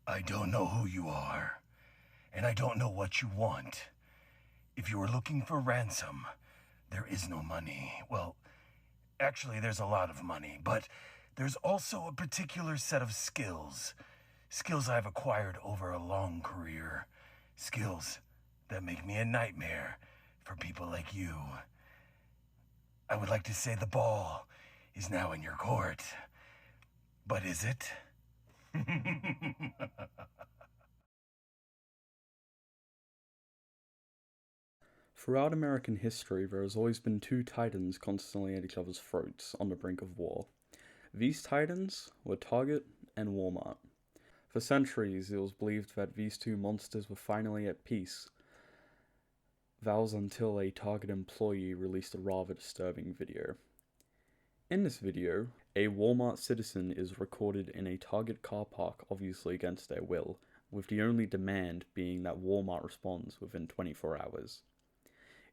I don't know who you are, and I don't know what you want. If you are looking for ransom, there is no money. Well, actually, there's a lot of money, but there's also a particular set of skills. Skills I've acquired over a long career. Skills that make me a nightmare for people like you. I would like to say the ball is now in your court. But is it? Throughout American history, there has always been two titans constantly at each other's throats on the brink of war. These titans were Target and Walmart. For centuries, it was believed that these two monsters were finally at peace. That was until a Target employee released a rather disturbing video. In this video, a Walmart citizen is recorded in a Target car park, obviously against their will, with the only demand being that Walmart responds within 24 hours.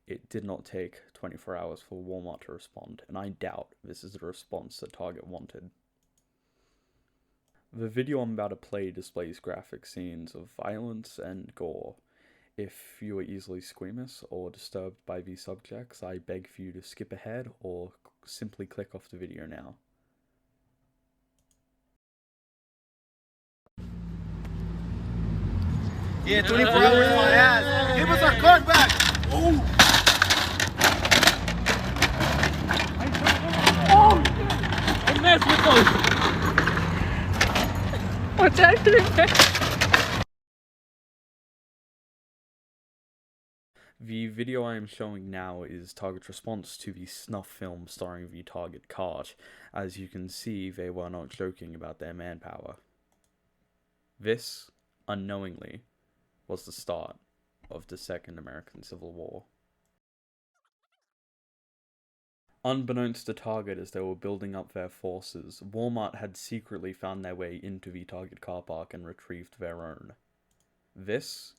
It did not take 24 hours for Walmart to respond, and I doubt this is the response that Target wanted. The video I'm about to play displays graphic scenes of violence and gore. If you are easily squeamish or disturbed by these subjects, I beg for you to skip ahead or simply click off the video now. Yeah, 24 hours my ass. Give us our card back. Ooh. Don't mess with those. What's happening? The video I am showing now is Target's response to the snuff film starring the Target cart. As you can see, they were not joking about their manpower. This, unknowingly, was the start of the Second American Civil War. Unbeknownst to Target as they were building up their forces, Walmart had secretly found their way into the Target car park and retrieved their own. This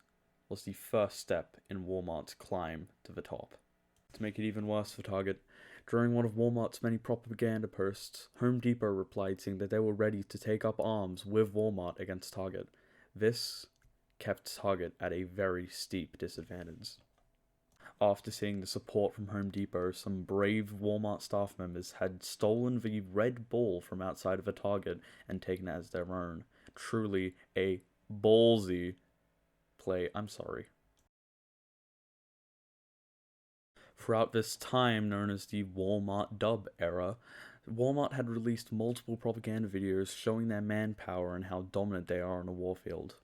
was the first step in Walmart's climb to the top. To make it even worse for Target, during one of Walmart's many propaganda posts, Home Depot replied saying that they were ready to take up arms with Walmart against Target. This kept Target at a very steep disadvantage. After seeing the support from Home Depot, some brave Walmart staff members had stolen the red ball from outside of a Target and taken it as their own. Truly a ballsy play. I'm sorry. Throughout this time, known as the Walmart dub era, Walmart had released multiple propaganda videos showing their manpower and how dominant they are on a warfield.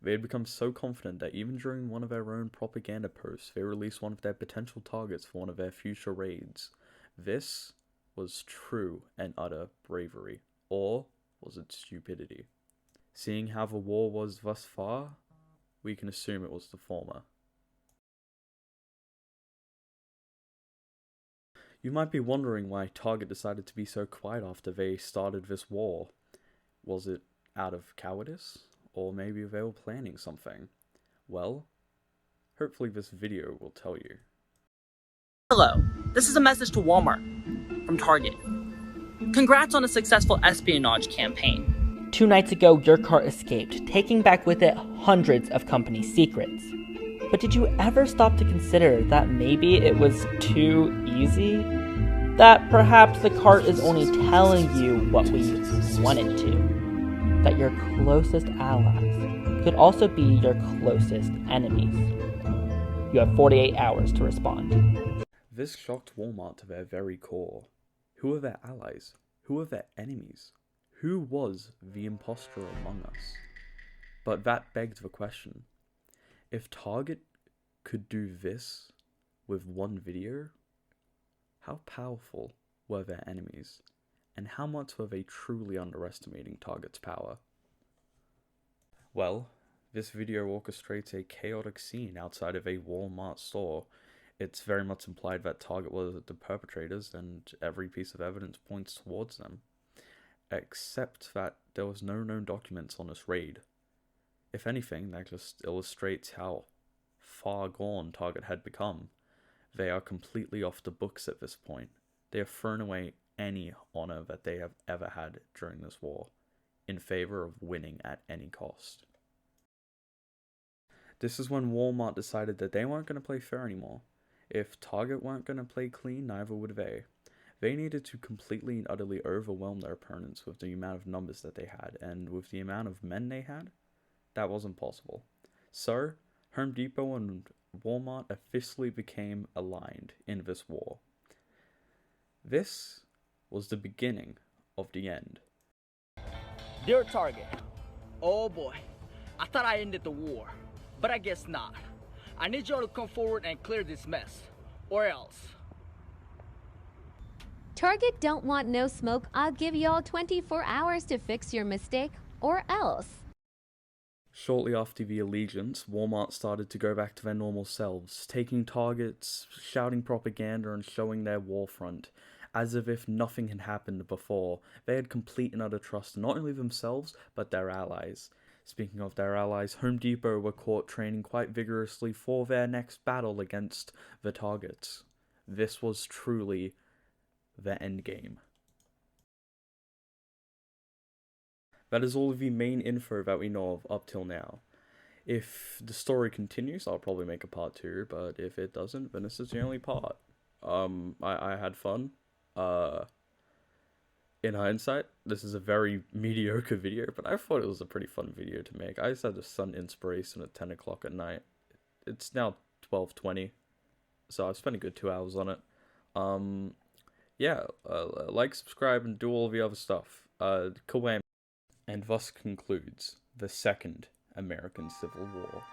They had become so confident that even during one of their own propaganda posts, they released one of their potential targets for one of their future raids. This was true and utter bravery. Or was it stupidity? Seeing how the war was thus far, we can assume it was the former. You might be wondering why Target decided to be so quiet after they started this war. Was it out of cowardice? Or maybe they were planning something? Well, hopefully this video will tell you. Hello, this is a message to Walmart from Target. Congrats on a successful espionage campaign. 2 nights ago, your car escaped, taking back with it hundreds of company secrets. But did you ever stop to consider that maybe it was too easy? That perhaps the cart is only telling you what we want it to? That your closest allies could also be your closest enemies. You have 48 hours to respond. This shocked Walmart to their very core. Who are their allies? Who are their enemies? Who was the imposter among us? But that begged the question. If Target could do this with one video, how powerful were their enemies? And how much were they truly underestimating Target's power? Well, this video orchestrates a chaotic scene outside of a Walmart store. It's very much implied that Target was the perpetrators, and every piece of evidence points towards them. Except that there was no known documents on this raid. If anything, that just illustrates how far gone Target had become. They are completely off the books at this point. They have thrown away any honor that they have ever had during this war. in favor of winning at any cost. This is when Walmart decided that they weren't going to play fair anymore. If Target weren't going to play clean, neither would they. They needed to completely and utterly overwhelm their opponents with the amount of numbers that they had, and with the amount of men they had, that wasn't possible. So, Home Depot and Walmart officially became aligned in this war. This was the beginning of the end. Dear Target, oh boy, I thought I ended the war, but I guess not. I need y'all to come forward and clear this mess, or else. Target don't want no smoke. I'll give y'all 24 hours to fix your mistake, or else. Shortly after the allegiance, Walmart started to go back to their normal selves, taking targets, shouting propaganda, and showing their war front, as if nothing had happened before. They had complete and utter trust in not only themselves, but their allies. Speaking of their allies, Home Depot were caught training quite vigorously for their next battle against the targets. This was truly the endgame. That is all of the main info that we know of up till now. If the story continues, I'll probably make a part 2, but if it doesn't, then this is the only part. I had fun. In hindsight, this is a very mediocre video, but I thought it was a pretty fun video to make. I just had the sun inspiration at 10 o'clock at night. It's now 12:20, so I've spent a good 2 hours on it. Like, subscribe, and do all the other stuff. Kawam. And thus concludes the Second American Civil War.